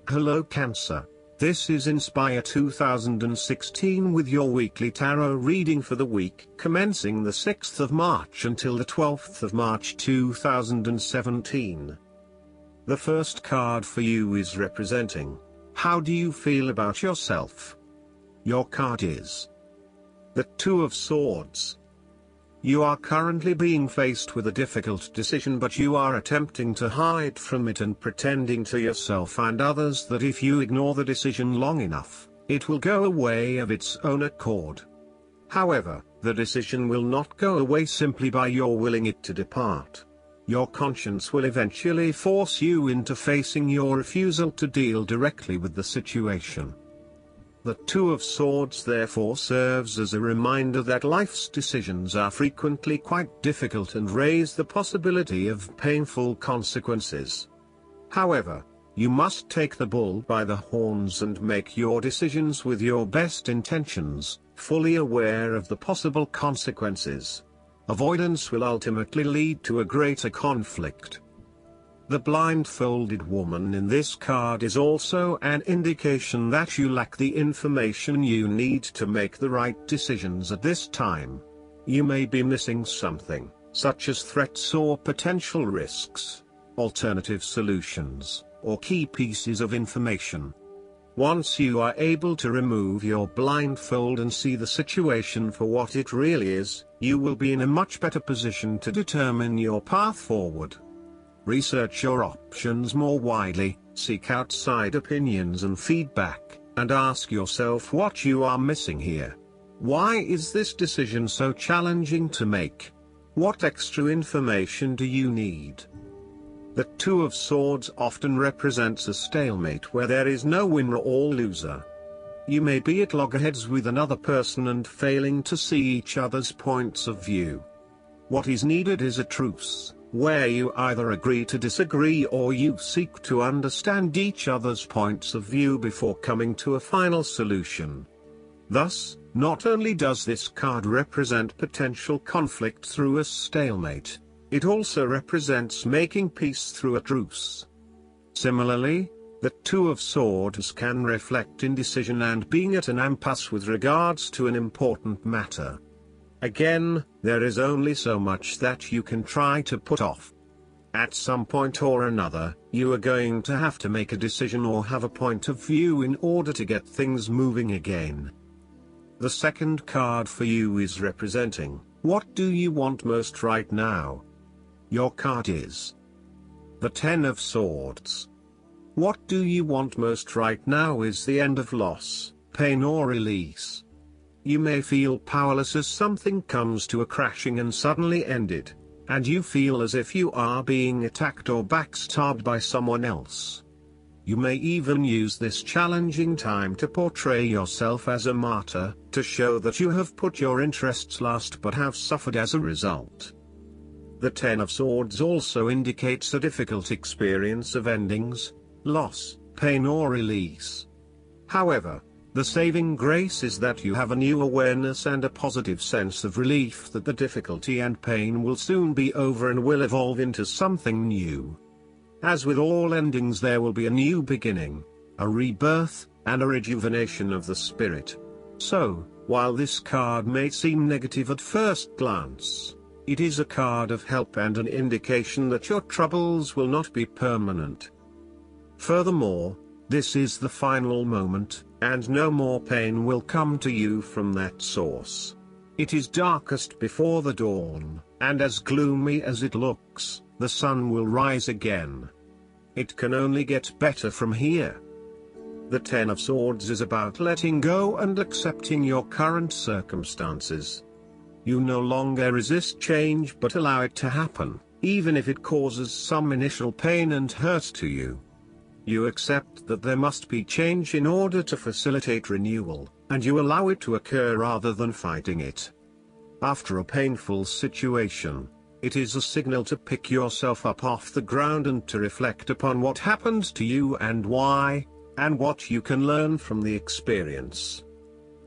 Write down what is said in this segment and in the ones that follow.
Hello Cancer. This is Inspire 2016 with your weekly tarot reading for the week commencing the 6th of March until the 12th of March 2017. The first card for you is representing, how do you feel about yourself? Your card is the Two of Swords. You are currently being faced with a difficult decision, but you are attempting to hide from it and pretending to yourself and others that if you ignore the decision long enough, it will go away of its own accord. However, the decision will not go away simply by your willing it to depart. Your conscience will eventually force you into facing your refusal to deal directly with the situation. The Two of Swords therefore serves as a reminder that life's decisions are frequently quite difficult and raise the possibility of painful consequences. However, you must take the bull by the horns and make your decisions with your best intentions, fully aware of the possible consequences. Avoidance will ultimately lead to a greater conflict. The blindfolded woman in this card is also an indication that you lack the information you need to make the right decisions at this time. You may be missing something, such as threats or potential risks, alternative solutions, or key pieces of information. Once you are able to remove your blindfold and see the situation for what it really is, you will be in a much better position to determine your path forward. Research your options more widely, seek outside opinions and feedback, and ask yourself what you are missing here. Why is this decision so challenging to make? What extra information do you need? The Two of Swords often represents a stalemate where there is no winner or loser. You may be at loggerheads with another person and failing to see each other's points of view. What is needed is a truce, where you either agree to disagree or you seek to understand each other's points of view before coming to a final solution. Thus, not only does this card represent potential conflict through a stalemate, it also represents making peace through a truce. Similarly, the Two of Swords can reflect indecision and being at an impasse with regards to an important matter. Again, there is only so much that you can try to put off. At some point or another, you are going to have to make a decision or have a point of view in order to get things moving again. The second card for you is representing, what do you want most right now? Your card is the Ten of Swords. What do you want most right now is the end of loss, pain or release. You may feel powerless as something comes to a crashing and suddenly ended, and you feel as if you are being attacked or backstabbed by someone else. You may even use this challenging time to portray yourself as a martyr, to show that you have put your interests last but have suffered as a result. The Ten of Swords also indicates a difficult experience of endings, loss, pain or release. However, the saving grace is that you have a new awareness and a positive sense of relief that the difficulty and pain will soon be over and will evolve into something new. As with all endings, there will be a new beginning, a rebirth, and a rejuvenation of the spirit. So, while this card may seem negative at first glance, it is a card of help and an indication that your troubles will not be permanent. Furthermore, this is the final moment, and no more pain will come to you from that source. It is darkest before the dawn, and as gloomy as it looks, the sun will rise again. It can only get better from here. The Ten of Swords is about letting go and accepting your current circumstances. You no longer resist change but allow it to happen, even if it causes some initial pain and hurt to you. You accept that there must be change in order to facilitate renewal, and you allow it to occur rather than fighting it. After a painful situation, it is a signal to pick yourself up off the ground and to reflect upon what happened to you and why, and what you can learn from the experience.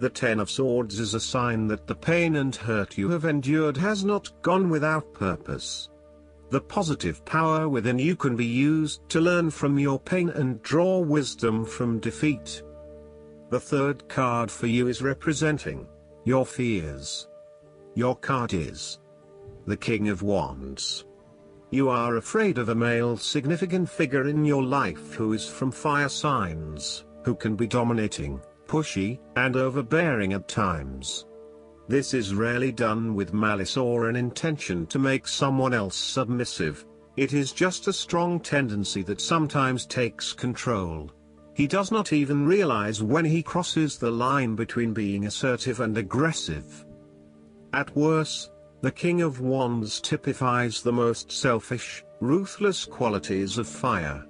The Ten of Swords is a sign that the pain and hurt you have endured has not gone without purpose. The positive power within you can be used to learn from your pain and draw wisdom from defeat. The third card for you is representing your fears. Your card is the King of Wands. You are afraid of a male significant figure in your life who is from fire signs, who can be dominating, pushy, and overbearing at times. This is rarely done with malice or an intention to make someone else submissive. It is just a strong tendency that sometimes takes control. He does not even realize when he crosses the line between being assertive and aggressive. At worst, the King of Wands typifies the most selfish, ruthless qualities of fire.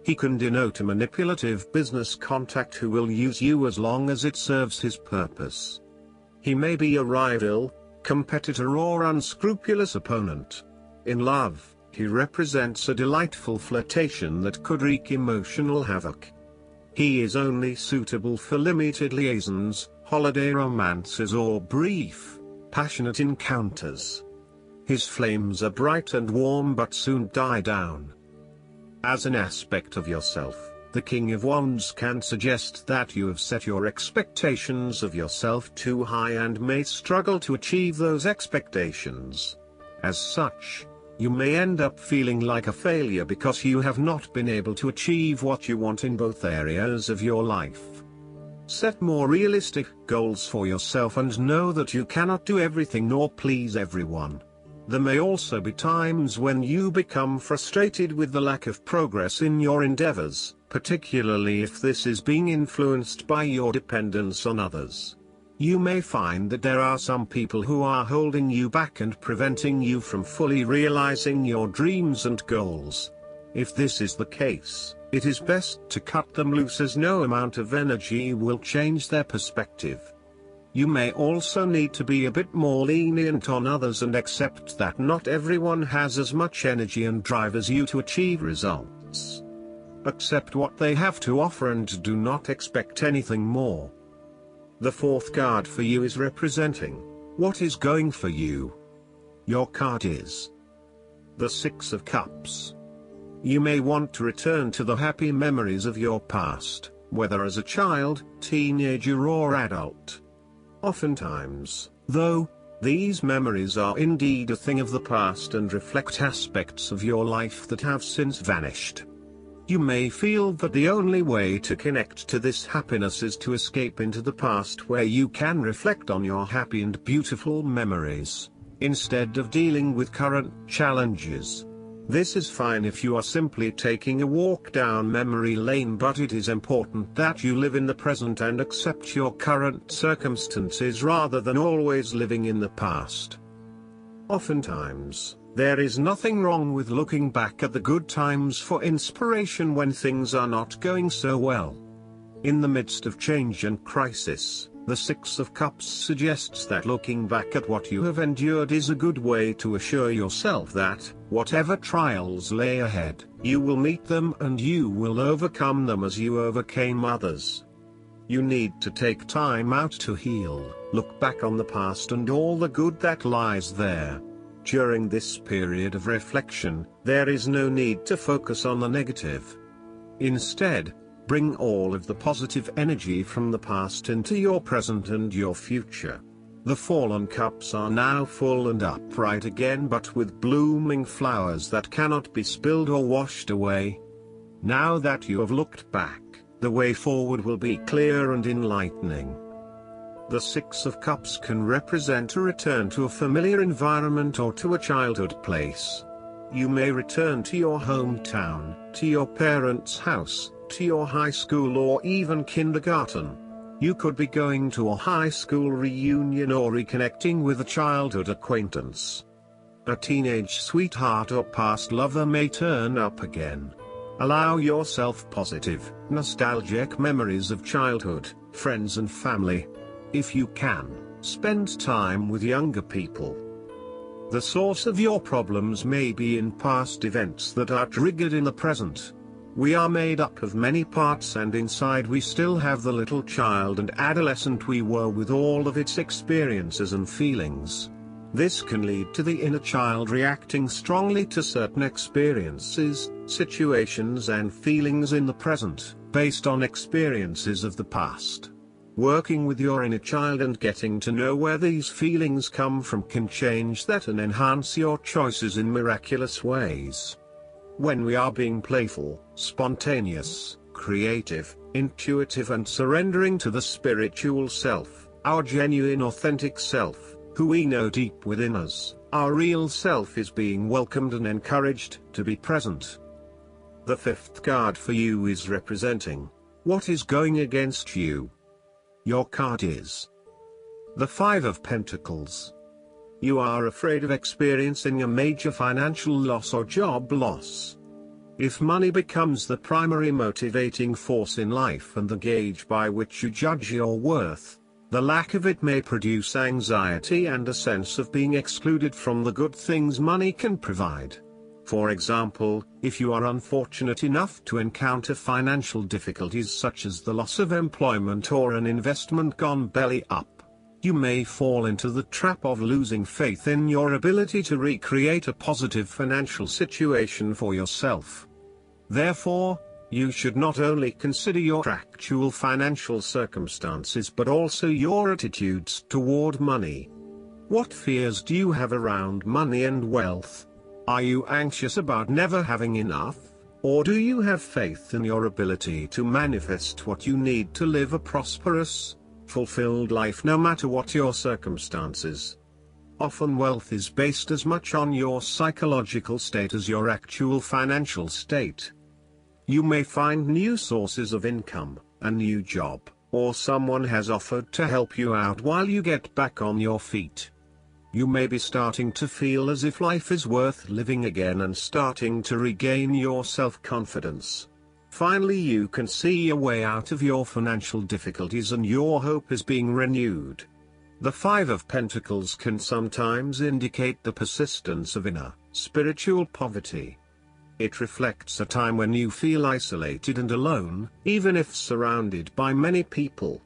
He can denote a manipulative business contact who will use you as long as it serves his purpose. He may be a rival, competitor or unscrupulous opponent. In love, he represents a delightful flirtation that could wreak emotional havoc. He is only suitable for limited liaisons, holiday romances or brief, passionate encounters. His flames are bright and warm but soon die down. As an aspect of yourself, the King of Wands can suggest that you have set your expectations of yourself too high and may struggle to achieve those expectations. As such, you may end up feeling like a failure because you have not been able to achieve what you want in both areas of your life. Set more realistic goals for yourself and know that you cannot do everything nor please everyone. There may also be times when you become frustrated with the lack of progress in your endeavors, particularly if this is being influenced by your dependence on others. You may find that there are some people who are holding you back and preventing you from fully realizing your dreams and goals. If this is the case, it is best to cut them loose as no amount of energy will change their perspective. You may also need to be a bit more lenient on others and accept that not everyone has as much energy and drive as you to achieve results. Accept what they have to offer and do not expect anything more. The fourth card for you is representing what is going for you. Your card is the Six of Cups. You may want to return to the happy memories of your past, whether as a child, teenager or adult. Oftentimes, though, these memories are indeed a thing of the past and reflect aspects of your life that have since vanished. You may feel that the only way to connect to this happiness is to escape into the past where you can reflect on your happy and beautiful memories, instead of dealing with current challenges. This is fine if you are simply taking a walk down memory lane, but it is important that you live in the present and accept your current circumstances rather than always living in the past. Oftentimes, there is nothing wrong with looking back at the good times for inspiration when things are not going so well. In the midst of change and crisis, the Six of Cups suggests that looking back at what you have endured is a good way to assure yourself that, whatever trials lay ahead, you will meet them and you will overcome them as you overcame others. You need to take time out to heal, look back on the past and all the good that lies there. During this period of reflection, there is no need to focus on the negative. Instead, bring all of the positive energy from the past into your present and your future. The fallen cups are now full and upright again, but with blooming flowers that cannot be spilled or washed away. Now that you have looked back, the way forward will be clear and enlightening. The Six of Cups can represent a return to a familiar environment or to a childhood place. You may return to your hometown, to your parents' house, to your high school or even kindergarten. You could be going to a high school reunion or reconnecting with a childhood acquaintance. A teenage sweetheart or past lover may turn up again. Allow yourself positive, nostalgic memories of childhood, friends and family. If you can, spend time with younger people. The source of your problems may be in past events that are triggered in the present. We are made up of many parts and inside we still have the little child and adolescent we were with all of its experiences and feelings. This can lead to the inner child reacting strongly to certain experiences, situations and feelings in the present, based on experiences of the past. Working with your inner child and getting to know where these feelings come from can change that and enhance your choices in miraculous ways. When we are being playful, spontaneous, creative, intuitive and surrendering to the spiritual self, our genuine authentic self, who we know deep within us, our real self is being welcomed and encouraged to be present. The fifth card for you is representing what is going against you. Your card is the Five of Pentacles. You are afraid of experiencing a major financial loss or job loss. If money becomes the primary motivating force in life and the gauge by which you judge your worth, the lack of it may produce anxiety and a sense of being excluded from the good things money can provide. For example, if you are unfortunate enough to encounter financial difficulties such as the loss of employment or an investment gone belly up, you may fall into the trap of losing faith in your ability to recreate a positive financial situation for yourself. Therefore, you should not only consider your actual financial circumstances but also your attitudes toward money. What fears do you have around money and wealth? Are you anxious about never having enough, or do you have faith in your ability to manifest what you need to live a prosperous, fulfilled life no matter what your circumstances? Often wealth is based as much on your psychological state as your actual financial state. You may find new sources of income, a new job, or someone has offered to help you out while you get back on your feet. You may be starting to feel as if life is worth living again and starting to regain your self-confidence. Finally, you can see a way out of your financial difficulties and your hope is being renewed. The Five of Pentacles can sometimes indicate the persistence of inner, spiritual poverty. It reflects a time when you feel isolated and alone, even if surrounded by many people.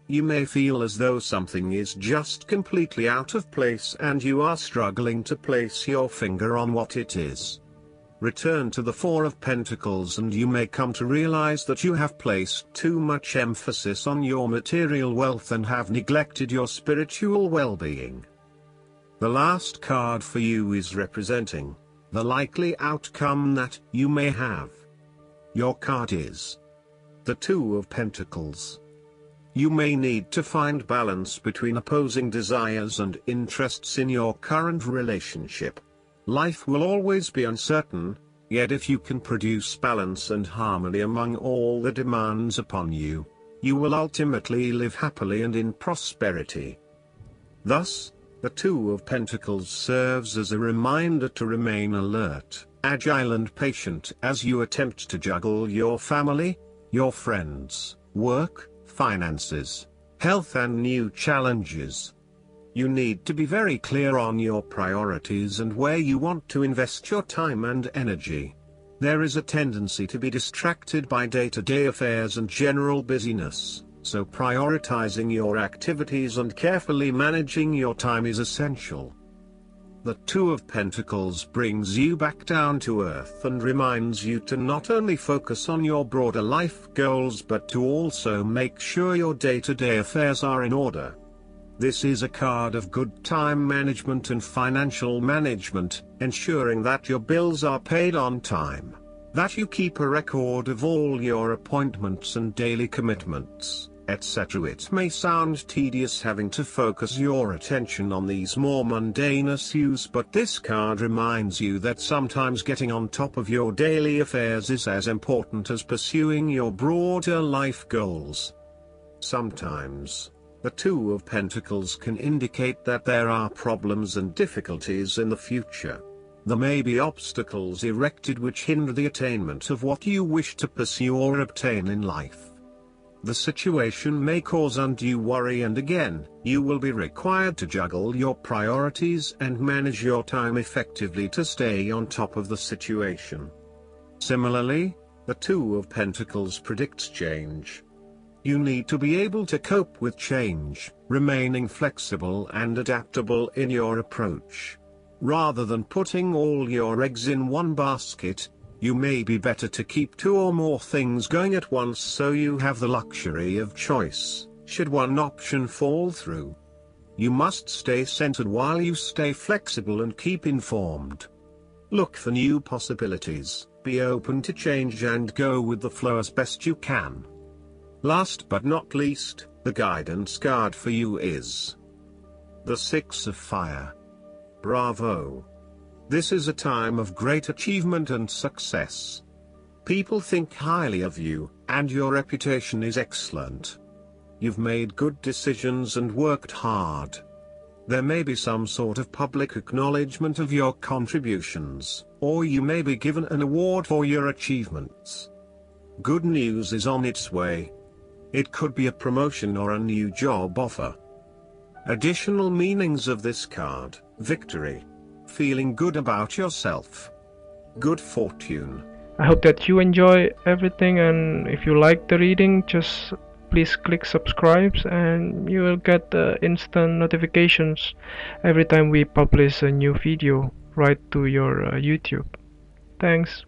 You may feel as though something is just completely out of place and you are struggling to place your finger on what it is. Return to the Four of Pentacles and you may come to realize that you have placed too much emphasis on your material wealth and have neglected your spiritual well-being. The last card for you is representing the likely outcome that you may have. Your card is the Two of Pentacles. You may need to find balance between opposing desires and interests in your current relationship. Life will always be uncertain, yet if you can produce balance and harmony among all the demands upon you, you will ultimately live happily and in prosperity. Thus, the Two of Pentacles serves as a reminder to remain alert, agile and patient as you attempt to juggle your family, your friends, work, finances, health and new challenges. You need to be very clear on your priorities and where you want to invest your time and energy. There is a tendency to be distracted by day-to-day affairs and general busyness, so prioritizing your activities and carefully managing your time is essential. The Two of Pentacles brings you back down to earth and reminds you to not only focus on your broader life goals but to also make sure your day-to-day affairs are in order. This is a card of good time management and financial management, ensuring that your bills are paid on time, that you keep a record of all your appointments and daily commitments, etc. It may sound tedious having to focus your attention on these more mundane issues, but this card reminds you that sometimes getting on top of your daily affairs is as important as pursuing your broader life goals. Sometimes, the Two of Pentacles can indicate that there are problems and difficulties in the future. There may be obstacles erected which hinder the attainment of what you wish to pursue or obtain in life. The situation may cause undue worry and again, you will be required to juggle your priorities and manage your time effectively to stay on top of the situation. Similarly, the Two of Pentacles predicts change. You need to be able to cope with change, remaining flexible and adaptable in your approach. Rather than putting all your eggs in one basket, you may be better to keep 2 or more things going at once so you have the luxury of choice, should one option fall through. You must stay centered while you stay flexible and keep informed. Look for new possibilities, be open to change and go with the flow as best you can. Last but not least, the guidance card for you is the 6 of Fire. Bravo! This is a time of great achievement and success. People think highly of you, and your reputation is excellent. You've made good decisions and worked hard. There may be some sort of public acknowledgement of your contributions, or you may be given an award for your achievements. Good news is on its way. It could be a promotion or a new job offer. Additional meanings of this card: victory, feeling good about yourself, good fortune. I hope that you enjoy everything, and if you like the reading, just please click subscribe and you will get instant notifications every time we publish a new video right to your YouTube. Thanks.